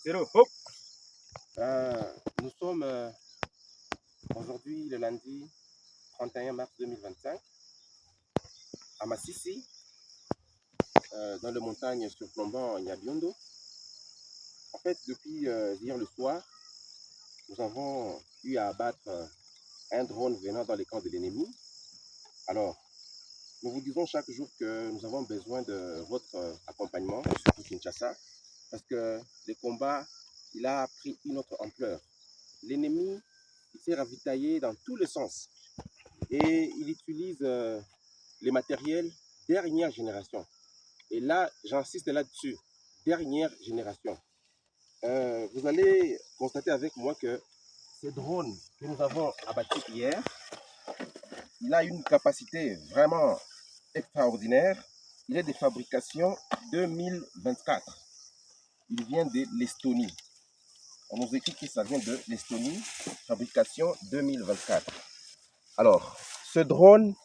Zéro, hop. Nous sommes aujourd'hui le lundi 31 mars 2025 à Massissi, dans les montagnes surplombant Nyabiondo. En fait, depuis hier le soir, nous avons eu à abattre un drone venant dans les camps de l'ennemi. Alors, nous vous disons chaque jour que nous avons besoin de votre accompagnement, surtout Kinshasa, parce que le combat, il a pris une autre ampleur. L'ennemi, il s'est ravitaillé dans tous les sens et il utilise les matériels dernière génération. Et là, j'insiste là-dessus, dernière génération. Vous allez constater avec moi que ce drone que nous avons abattu hier, il a une capacité vraiment extraordinaire. Il est de fabrication 2024. Il vient de l'Estonie. On nous écrit que ça vient de l'Estonie, fabrication 2024. Alors, ce drone,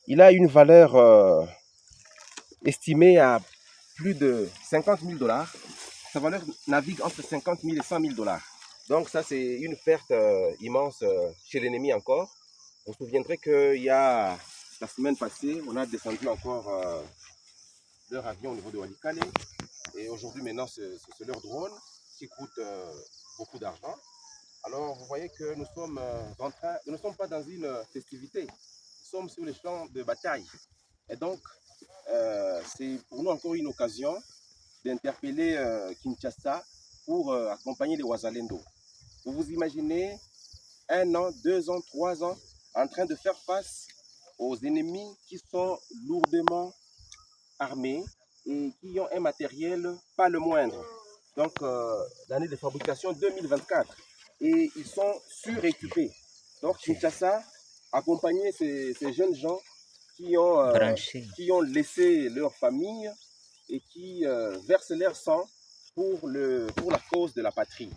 il a une valeur estimée à plus de 50 000 $. Sa valeur navigue entre 50 000 et 100 000 $. Donc ça, c'est une perte immense chez l'ennemi encore. Vous vous souviendrez qu'il y a la semaine passée, on a descendu encore leur avion au niveau de Walikale. Et aujourd'hui, maintenant, c'est leur drone qui coûte beaucoup d'argent. Alors, vous voyez que nous sommes nous ne sommes pas dans une festivité. Nous sommes sur les champs de bataille. Et donc, c'est pour nous encore une occasion d'interpeller Kinshasa pour accompagner les Wazalendo. Vous vous imaginez 1 an, 2 ans, 3 ans en train de faire face aux ennemis qui sont lourdement armés et qui ont un matériel pas le moindre. Donc, l'année de fabrication 2024. Et ils sont suréquipés. Donc, Kinshasa accompagner ces jeunes gens qui ont laissé leur famille et qui versent leur sang pour la cause de la patrie.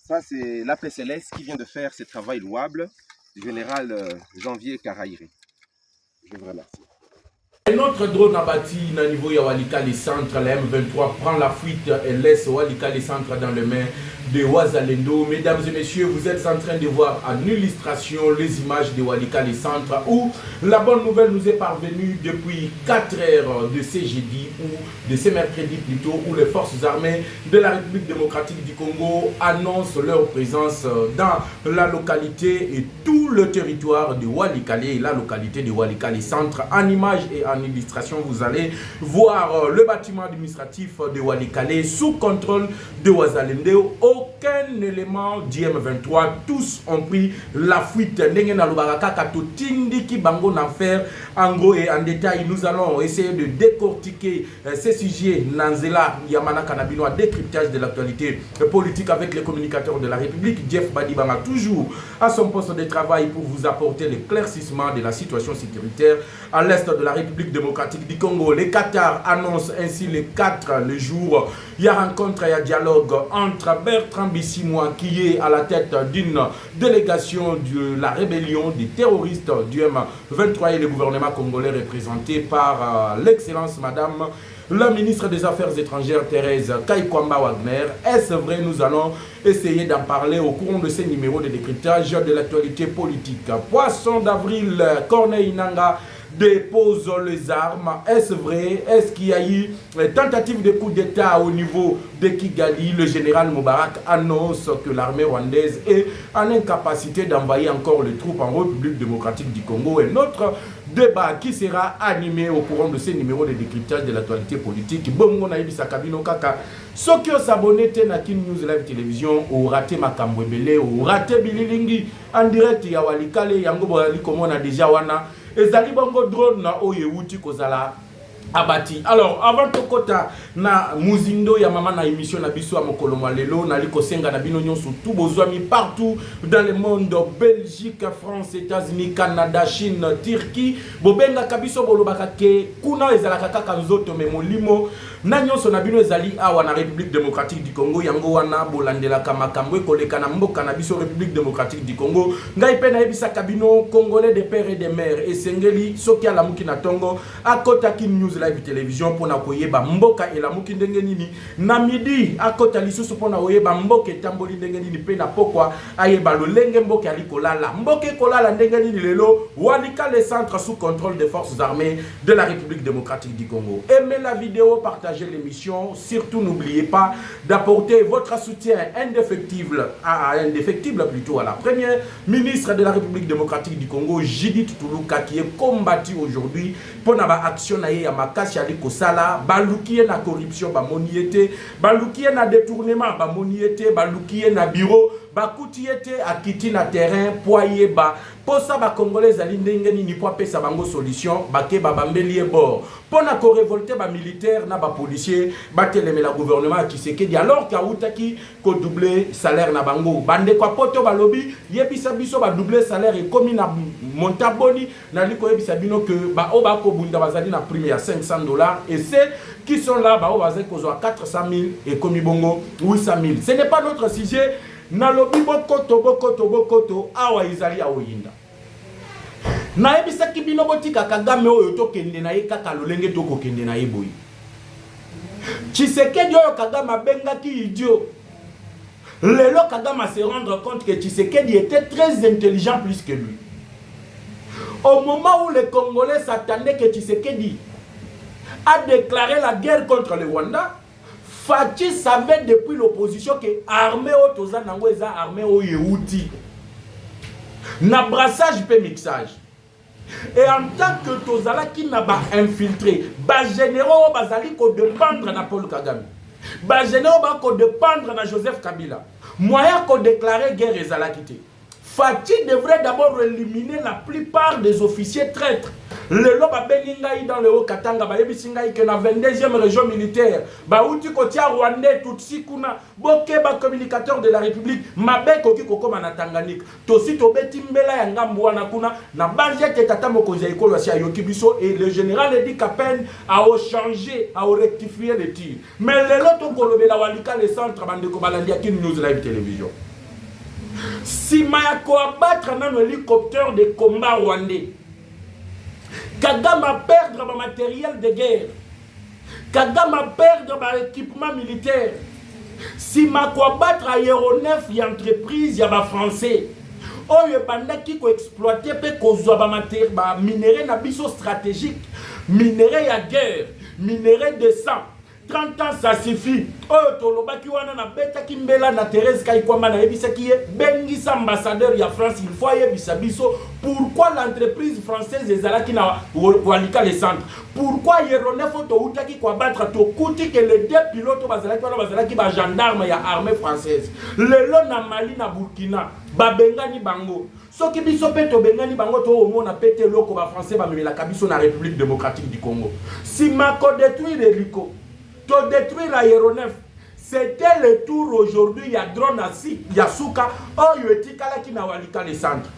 Ça, c'est l'APCLS qui vient de faire ce travail louable du général Janvier Karaïré. Je vous remercie. Un autre drone abattu au niveau de Walikale Centre, la M23 prend la fuite et laisse Walikale Centre dans les mains de Wazalendo. Mesdames et messieurs, vous êtes en train de voir en illustration les images de Walikale Centre où la bonne nouvelle nous est parvenue depuis 4 heures de ce jeudi ou de ce mercredi plutôt, où les forces armées de la République démocratique du Congo annoncent leur présence dans la localité et tout le territoire de Walikale et la localité de Walikale Centre. En images et en illustration, vous allez voir le bâtiment administratif de Walikale sous contrôle de Wazalendo. Aucun élément d'IM23, tous ont pris la fuite. En gros et en détail, nous allons essayer de décortiquer ces sujets. Nanzela Yamana Kanabino, un décryptage de l'actualité politique avec les communicateurs de la République. Jeff Badibanga, toujours à son poste de travail pour vous apporter l'éclaircissement de la situation sécuritaire à l'est de la République démocratique du Congo. Les Qatar annoncent ainsi les 4 le jour. Il y a rencontre, il y a dialogue entre Bertrand Bissimois qui est à la tête d'une délégation de la rébellion des terroristes du M23 et le gouvernement congolais représenté par l'excellence madame la ministre des Affaires étrangères Thérèse Kaikwamba Wagner. Est-ce vrai? Nous allons essayer d'en parler au cours de ces numéros de décryptage de l'actualité politique. Poisson d'avril, Corneille Nanga dépose les armes. Est-ce vrai? Est-ce qu'il y a eu tentative de coup d'État au niveau de Kigali? Le général Moubarak annonce que l'armée rwandaise est en incapacité d'envoyer encore les troupes en République démocratique du Congo. Et notre débat qui sera animé au courant de ces numéros de décryptage de l'actualité politique. Bongo naïbisa kabino kaka. Ceux qui ont s'abonné à Kin News Live Télévision ou raté Makambo Ebele ou raté Bililingi en direct ya Walikale yango boali comme on a déjà wana. Ezali bongo drone na oyewuti kozala abati. Alors, avant de kota na muzindo ya mama na émission na biso ya mokolo lelo na liko senga na bino nyonso tout bozwami partout dans le monde, Belgique, France, États-Unis, Canada, Chine, Turquie. Bobenga kabiso bolobaka ke kuna ezalaka kaka nzoto me molimo na nyonso na bino ezali awa na République démocratique du Congo yango wana bolandelaka makambo ekoleka na mboka na biso République démocratique du Congo ngai pe na yebisaka bino congolais de père et de mère esengeli soki alamuki na tongo akotaki news live télévision pona koyeba mboka elamuki ndenge nini na midi akota lisusu pona koyeba mboka etamboli ndenge nini pe na pokwa ayeba lolenge mboka ali kolala mboka kolala ndenge nini lelo Walikale les centres sous contrôle des forces armées de la République démocratique du Congo. Aimez la vidéo, partagez l'émission. Surtout, n'oubliez pas d'apporter votre soutien indéfectible plutôt à la première ministre de la République démocratique du Congo, Judith Tuluka, qui est combattue aujourd'hui pour la action ya makasi ali kosala, baluki na corruption ba moniete, baluki na détournement ba moniete, baluki na bureau, bakuti ete akiti na terrain poye ba posa ba congolais ali ndenge ni po pesa bango solution bake ba bambeli bord pona ko révolter ba militaire na ba policier ba teleme la gouvernement qui se kedi alors ka utaki ko doubler salaire na bango bande kwa poto ba lobby yebisa biso ba doubler salaire et comme na montaboni na liko yebisa bino que ba o ba ko bunda bazali na prime ya $500 et ceux qui sont là ba o bazali ko zo 400,000 et comme bongo 800,000. Ce n'est pas notre sujet. Na lobi bokoto awa izali aoyinda na ebisaki bino botika Kagame oyo tokende na ye kaka lolenge tokokende na ye boyi Tshisekedi oyo Kagame abengaki idiot lelo Kagame se rendre compte que Tshisekedi était très intelligent plus que lui. Au moment où les Congolais s'attendaient que Tshisekedi a déclaré la guerre contre le Rwanda, Fachi savait depuis l'opposition que l'armée Otoza Nango est armée au Yehudi. Na brassage pe mixage. Et en tant que Tozala qui n'a pas infiltré, bas généraux bazali ko dépendre na Paul Kagame. Bas généraux ba ko dépendre na Joseph Kabila. Moyen ko déclarer guerre ezalakité. Fachi devrait d'abord éliminer la plupart des officiers traîtres. Le loba beningai dans le Haut-Katanga, ba yebisingai que na 22e région militaire, ba uti kotia Rwandais tutsi kuna, boke ba communicateur de la République, mabe koki kokoma na Tanganyika. Tosi tobeti mbela ya ngambu wana kuna, na banje ke tata mokonzi ya ekolo ya yoki biso et le général dit qu'à peine à changer, à rectifier les tirs. Mais le loto kolobela Walikale les centres bande ko balandi ki news live télévision. Si Mayako abattre un hélicoptère de combat rwandais, Kagame a perdre le matériel de guerre, Kagame a perdre l'équipement militaire. Si Mayako abattre aéronef et entreprise, il y a des Français. Oh, il y a des qui exploiter des minéraux stratégiques, minéraux à guerre, minéraux de sang. 30 ans ça suffit. Oh, tolobaki wana na beta kimbela na Thérèse Kaikwamba na yebisa ki bengisa ambassadeur ya France il faut yebisa biso pourquoi l'entreprise française ezalaki na Walikale les centres. Pourquoi Aéronef to utaki kwa battre to kuti que les deux pilotes bazalaki ba gendarme ya armée française. Lelo na Mali na Burkina babengani bango. Soki biso pe to bengani bango to omona pété loko ba français ba memela kabiso na République démocratique du Congo. Si mako détruire l'hélico to détruire l'aéronef, c'était le tour aujourd'hui, il y a drone à Yasuka, oh yoetikala ki na Walikale les centres.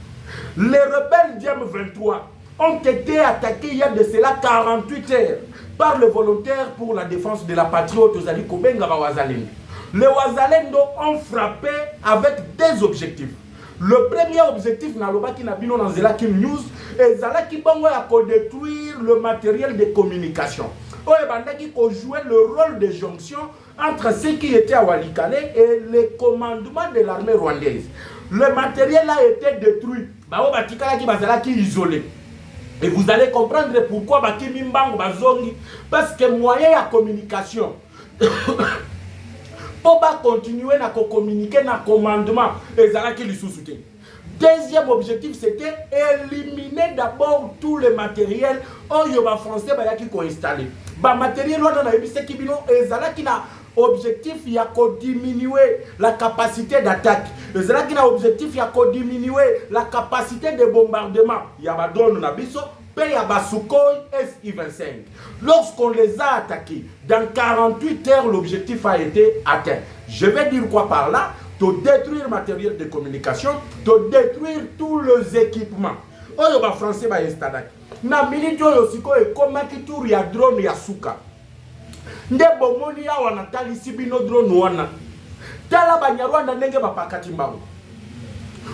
Les rebelles d'M23 ont été attaqués il y a de cela 48 heures par le volontaire pour la défense de la patrie Otozali Kobenga Wazalendo. Les Wazalendo ont frappé avec des objectifs. Le premier objectif, Nalobaki Nabino dans Zelaki News, est Zalaki Bango à détruire le matériel de communication. Qui jouait le rôle de jonction entre ceux qui étaient à Walikale et les commandements de l'armée rwandaise. Le matériel a été détruit. Isolé. Et vous allez comprendre pourquoi parce que moyen à communication pour continuer à communiquer dans le commandement et Zalaki les sous-soutenir. Deuxième objectif, c'était éliminer d'abord tout le matériel français qui ont installé. Le matériel qui a objectif il y a diminuer la capacité d'attaque. Il y a objectif il y a diminuer la capacité de bombardement. Il y a drone na biso, il y a Sukhoi SI-25. Lorsqu'on les a attaqués, dans 48 heures, l'objectif a été atteint. Je vais dire quoi par là? De détruire le matériel de communication, de détruire tous les équipements. Oh, les Français vont installer. Na militaire aussi, comme qui tourne, il y a drone, il y a souka. nde bomoni awa natalisi bino drone wana tala Banyarwanda ndenge bapakati mbango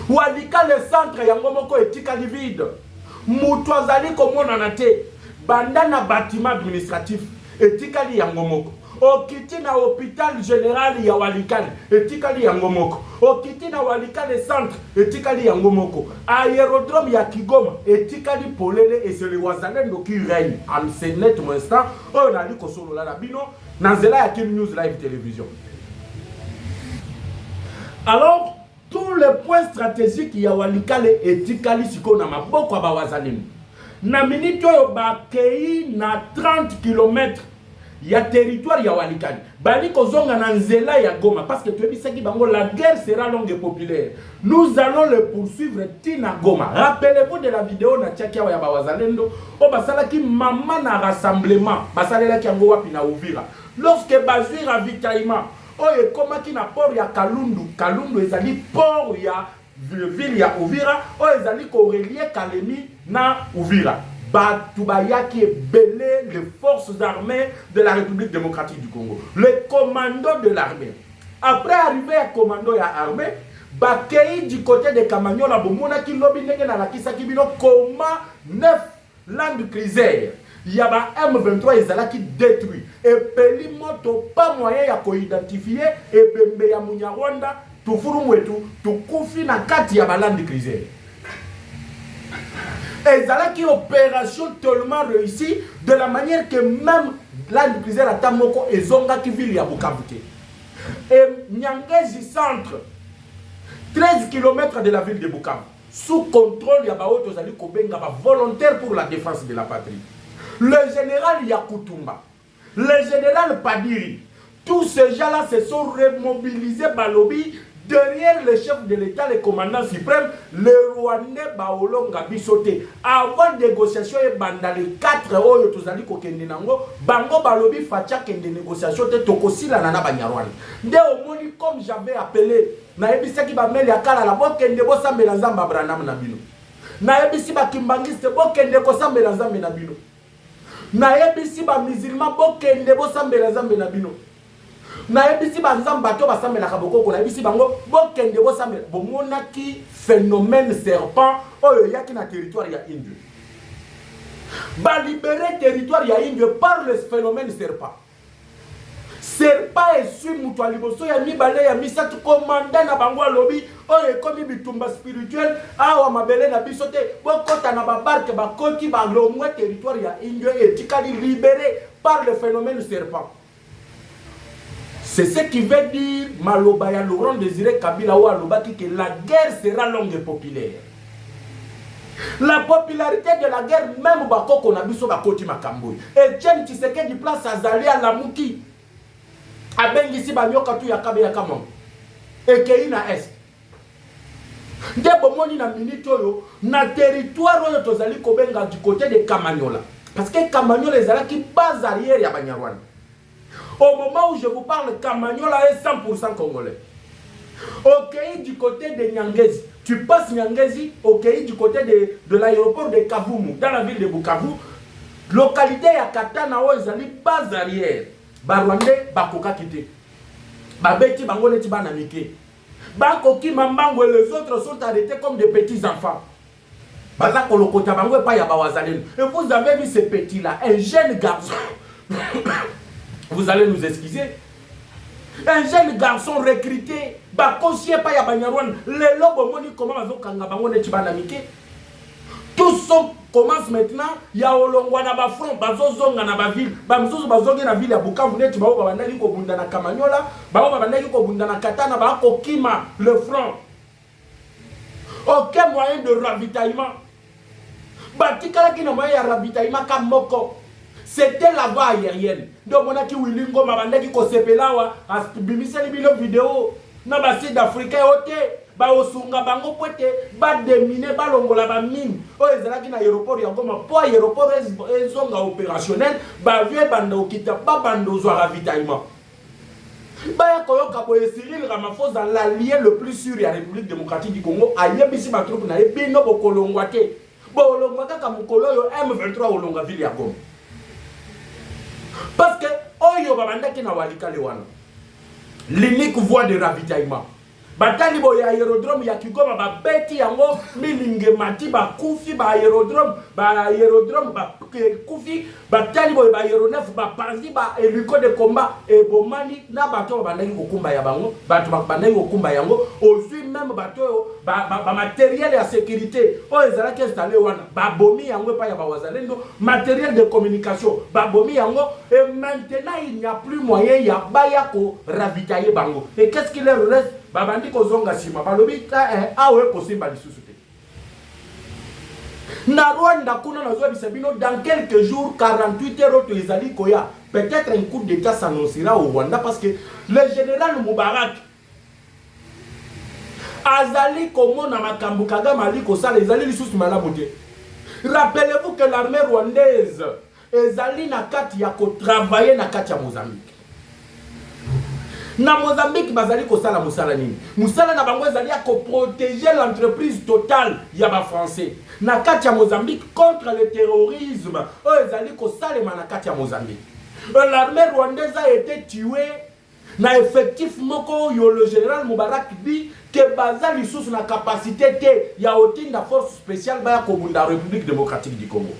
Walikale centre yango moko etikali vide mutu azali komonana te banda na bâtiment administratif etikali yango moko okiti na hôpital général ya Walikale etikali yango moko okiti na Walikale centre etikali yango moko aérodrome ya Kigoma etikali polele et c'est le wazalendo qui règne en ce net instant on a dit ko solola la bino na nzela ya Kim News Live Télévision. Alors tous les points stratégiques ya Walikale etikali siko na maboko ya bawazalendo na minute oyo bakei na 30 km ya territoire ya Walikale bali kozonga na nzela ya Goma parce que tuyebisaki bango la guerre sera longue et populaire. Nous allons le poursuivre tina Goma. Rappelez-vous de la vidéo na tchaki ya bawazalendo o basalaki mama na rassemblement basalelaki yango wapi na Uvira lorsque bazui ravitaillement oye komaki na port ya Kalundu ezali port ya ville ya Uvira oye ezali ko relier Kalemi na Uvira. Batubayaki belé les forces armées de la République démocratique du Congo, les commandos de l'armée. Après arriver à commando ya armée, bakei du côté de Kamanyola bomona ki lobi ndenge na lakisa kibino koma 9 Land Cruiser. Yaba M23 ezalaki détruit et peli moto pas moyen ya ko identifier et bembe ya Munyarwanda tufuru mwetu tukufi na kati ya Land Cruiser. Et ça qui opération tellement réussie de la manière que même Land Cruiser à Tamoko et Zonga qui vit à Bukavu. Et Nyangezi centre, 13 km de la ville de Bukavu, sous contrôle Yabaoto Zali Kobenga, volontaire pour la défense de la patrie. Le général Yakutumba, le général Padiri, tous ces gens-là se sont remobilisés Balobi derrière le chef de l'État, le commandant suprême, le Rwandais Baolonga Bisoté. Avant négociation et banda les 4 oyo tozali kokende nango, bango balobi fatia kende négociation te tokosila nana Banyarwanda. Nde omoni comme j'avais appelé, na ebisaki ba meli akala la bokende bosambela nzamba Branham na bino. Na ebisi ba kimbangiste bokende kosambela nzambe na bino. Na ebisi ba musulman bokende bosambela nzambe na bino. Na ebisi banzamba to basambela kaboko na ebisi bango bokende bosambela bomonaki phénomène serpent oyo yaki na territoire ya Indie. Ba libérer territoire ya Indie par le phénomène serpent. Serpent est sur mutu aliboso ya mibale ya misatu commandant na bango lobi oyo komi bitumba spirituel awa mabele na biso te bokota na babarke bakoti ba lomwe territoire ya Indie etikali libéré par le phénomène serpent. C'est ce qui veut dire Malobaya Laurent Désiré Kabila ou Alobaki que la guerre sera longue et populaire. La popularité de la guerre, même Bakoko Nabiso Bakoti Makamboui. Et Tien Tshisekedi place Azali à Lamouki. Abengisi Banyoka tu Yakabe Yakamon. Et Keina Est. Nde bomoni na minute oyo na territoire oyo tozali kobenga du côté de Kamanyola. Parce que Kamanyola ezalaki base arrière ya Banyarwanda. Au moment où je vous parle, Kamanyola est 100% congolais. Ok, du côté de Nyangezi, tu passes Nyangezi, ok, du côté de l'aéroport de Kavumu, dans la ville de Bukavu, localité ya Katana Ozali, base arrière. Barwande, Bakoka Kite. Babeti Bangone Tibanamike. Bakoki Mambango et les autres sont arrêtés comme des petits enfants. Bazako Lokota Bango et pas Yabawazalen. Et vous avez vu ce petit-là, un jeune garçon. Vous allez nous excuser. Un jeune garçon recruté, Bakosie pa ya Banyarwanda, les lobos moni comment bazokanga bango ne tibanamike. Tous commencent maintenant, ya olongwa na ba front, bazozonga na ba ville, bamzuzu bazonga na ville ya Bukavu ne tibao babandaki ko bunda na Kamanyola, bao babandaki ko bunda na Katana ba ko kima le front. Aucun moyen de ravitaillement. Batikala ki na moyen de ravitaillement comme moko. C'était la voie aérienne. Donc, on a qui Willingo Mabandaki Kosepelawa, Bimiseli Bilo vidéo, na ba sud africain ote, ba osunga bango pote, ba déminer, ba longola ba mine. O ezalaki na aéroport ya Goma, po aéroport ezonga opérationnel, ba vie bando kita, ba bando zo ravitaillement. Ba koyoka boye Cyril Ramaphosa l'allié le plus sûr de la République démocratique du Congo, ayebisi ba troupe na ebino bokolongwate. Bo olongwaka ka mukolo yo M23 olonga ville ya Goma. Parce que, oh, oyo babandaki na walikale wana l'unique voie de ravitaillement batali boye aérodrome ya Kigoma babeti yango milinge mati bakufi ba aérodrome kufi batali boye ba aéronef bapanzi ba hélico de combat ebomani na bato bandaki kokumba ya bango bato bandaki kokumba yango aussi même bato ba matériel ya sécurité o ezalaki installé wana babomi yango pa ya bawazalendo matériel de communication babomi yango et maintenant il n'y a plus moyen ya baya ko ravitailler bango et qu'est-ce qu'il leur reste babandi kozonga sima balobi awe kosimba lisusu te na Rwanda kuna nazwa bisabino dans quelques jours 48 heures to ezali koya peut-être un coup d'état s'annoncera au Rwanda parce que le général Moubarak azali komona makambo Kagame ali kosala ezali lisusu malamu te. Rappelez-vous que l'armée rwandaise ezali na kati ya ko travailler na kati ya Mozambique. Na Mozambique bazali kosala musala nini? Musala na bango ezali ya ko protéger l'entreprise totale ya ba français na kati ya Mozambique contre le terrorisme. O ezali kosalema na kati ya Mozambique. L'armée rwandaise a été tuée na effectif moko yo le général Moubarak dit que bazali sous na capacité te ya otinda force spéciale ba ya kobunda République démocratique du Congo.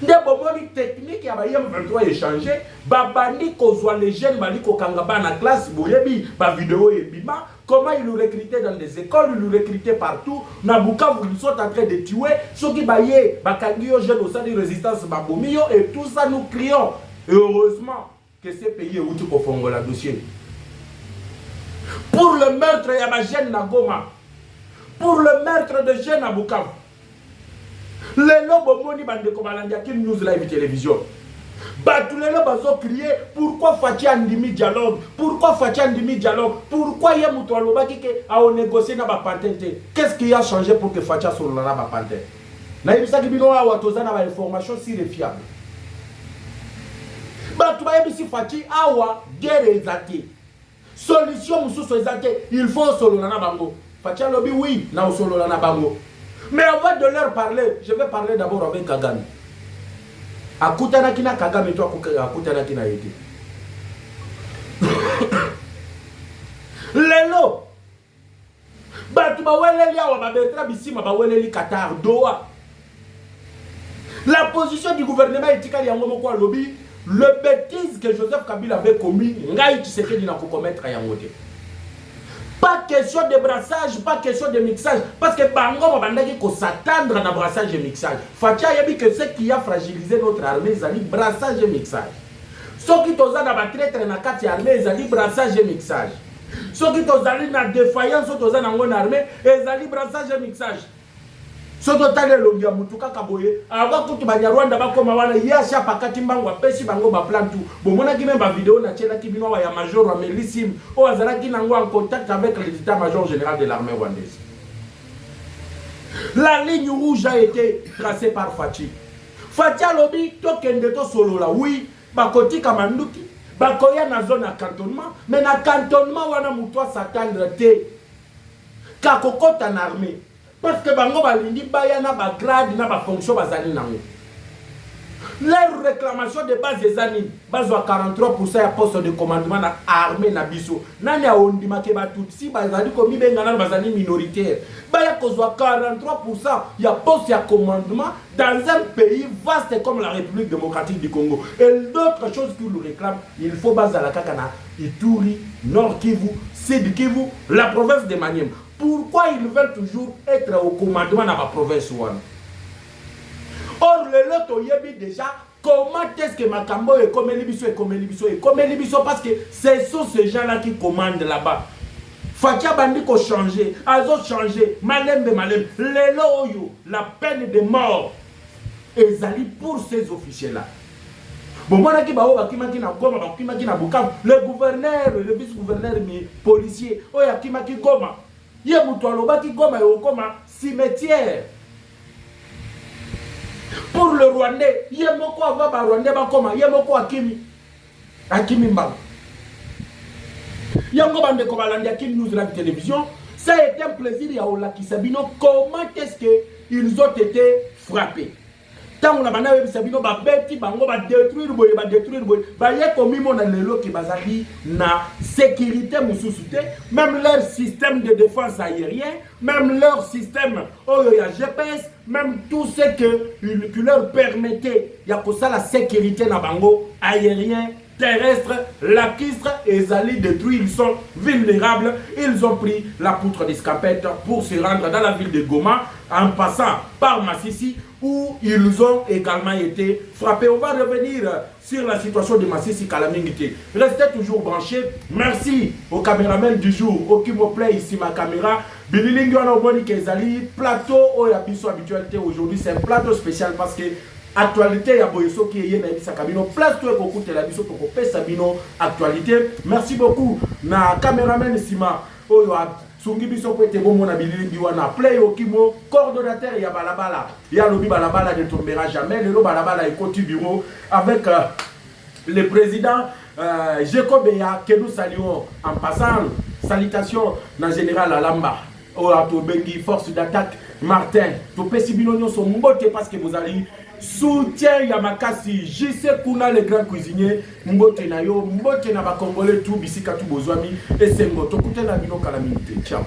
Nde bomoni technique ya ba M23 échangé babandi kozwa les jeunes bali ko kangaba na classe boyebi ba vidéo ebima comment ils nous recrutaient dans les écoles, ils nous recrutaient partout na Bukavu ils sont en train de tuer ceux qui baye bakangio jeunes au sein de résistance babomio et tout ça nous crions et heureusement que ces pays est outil pour faire la dossier pour le meurtre ya ba jeune na Goma pour le meurtre de jeunes à Bukavu. Les lobes moni bande kobalandia qui news live télévision. Tous les lobes ont crié pourquoi Fachi Andimi dialogue? Pourquoi Fachi Andimi dialogue? Pourquoi y a Moutoualoba qui a négocié na ba pantente? Qu'est-ce qui a changé pour que Fachi soit na ba pantente? Na ibisa ki bino awa toza na ba information si fiable. Tu ba yebisi Fachi awa guerre ezate. Solution mususu ezate, il faut solo na bango. Fachi lobi oui, na solo na bango. Mais avant de leur parler, je vais parler d'abord avec Kagame. Akutana kina Kagame to akutana kina yete. Lelo. Batu baweleli awa babetra bisima baweleli Qatar Doha. La position du gouvernement etikali yango moko lobby, le bêtise que Joseph Kabila avait commis, ngai Tshisekedi na ko commettre yango te. Pas question de brassage, pas question de mixage. Parce que Bango Bandaki ko s'attendre à un brassage et mixage. Fatia yabi que ce qui a fragilisé notre armée, c'est brassage et mixage. Ceux qui ont na traître na kati armée, c'est brassage et mixage. Ceux qui ont na défaillance, ceux qui ont na armée, c'est brassage et mixage. Ceux qui ont longia mutuka kaboye, avant que tu Rwanda bakoma wana yasha pakati mbango pesi bango ba plan tout. Bon mona ki même ba vidéo na tchela ki bino ya major wa Melissim o azala ki nango en contact avec l'état-major général de l'armée rwandaise. La ligne rouge a été tracée par Fachi. Fachi lobi to kende to solo la oui, bakoti kamanduki, bakoya na zone à cantonnement, mais na cantonnement wana mutwa s'attendre te. Kakokota na armée. Parce que bango balindi baya na ba grade na ba fonction bazali nango. Leur réclamation de base des années, base à 43% ya poste de commandement na armée na biso. Nani a ondima ke ba tutsi bazali komi benga na bazali minoritaire. Baya kozwa 43% ya poste ya commandement dans un pays vaste comme la République démocratique du Congo. Et d'autres choses qu'ils nous réclament, il faut base à la Kakana, Ituri, Nord Kivu, Sud Kivu, la province de Maniema. Pourquoi ils veulent toujours être au commandement dans la province ouane? Or, le loto yebi déjà, comment est-ce que Makambo est comme Libiso et comme Libiso et comme Libiso parce que ce sont ces gens-là qui commandent là-bas. Fatia Bandiko changé, Azo changé, Malembe Malem, Lelo Oyo, la peine de mort, ezali pour ces officiers-là. Bon, moi, le gouverneur, le vice-gouverneur, mais policier, oh, Yakimaki Goma. Il y a qui Goma et Goma cimetière. Pour le Rwandais, il y a beaucoup à voir Rwandais, il y a beaucoup à Kimi Mbang. Il y a beaucoup de Kobalandi qui nous la télévision. Ça a été un plaisir, il y a Ola Kisabino. Comment est-ce qu'ils ont été frappés? tant na bana yebisa bino ba beti bango ba détruire boye ba ye komi mona lelo ki bazali na sécurité mususu te, même leur système de défense aérien, même leur système ya GPS, même tout ce qui leur permettait ya ko la sécurité na bango aérien, terrestre, lacustre et zali détruits, ils sont vulnérables. Ils ont pris la poutre d'escapette pour se rendre dans la ville de Goma en passant par Massissi où ils ont également été frappés. On va revenir sur la situation de Massissi Kalamingité. Restez toujours branchés. Merci au caméraman du jour, au Kimo Play ici ma caméra. Bililingi on a boni kezali plateau au yabiso habitualité aujourd'hui, c'est un plateau spécial parce que actualité ya boyeso qui est na bisa kabino place toi beaucoup de la biso pour pesa bino actualité. Merci beaucoup na caméraman sima oyo sungi biso ko ete bomo na bilili wana play okimo coordonnateur ya balabala ya lobi balabala ne tombera jamais le balabala ekoti bureau avec le président Jacob Beya que nous saluons en passant. Salutations na général Alamba au Bengi force d'attaque Martin to pesi bino nyonso mbote parce que vous allez soutien ya makasi JC Kuna le grand cuisinier mbote na yo mbote na ba congolais tout bisika tout bozwami esengo to kutena bino kala minute. Ciao.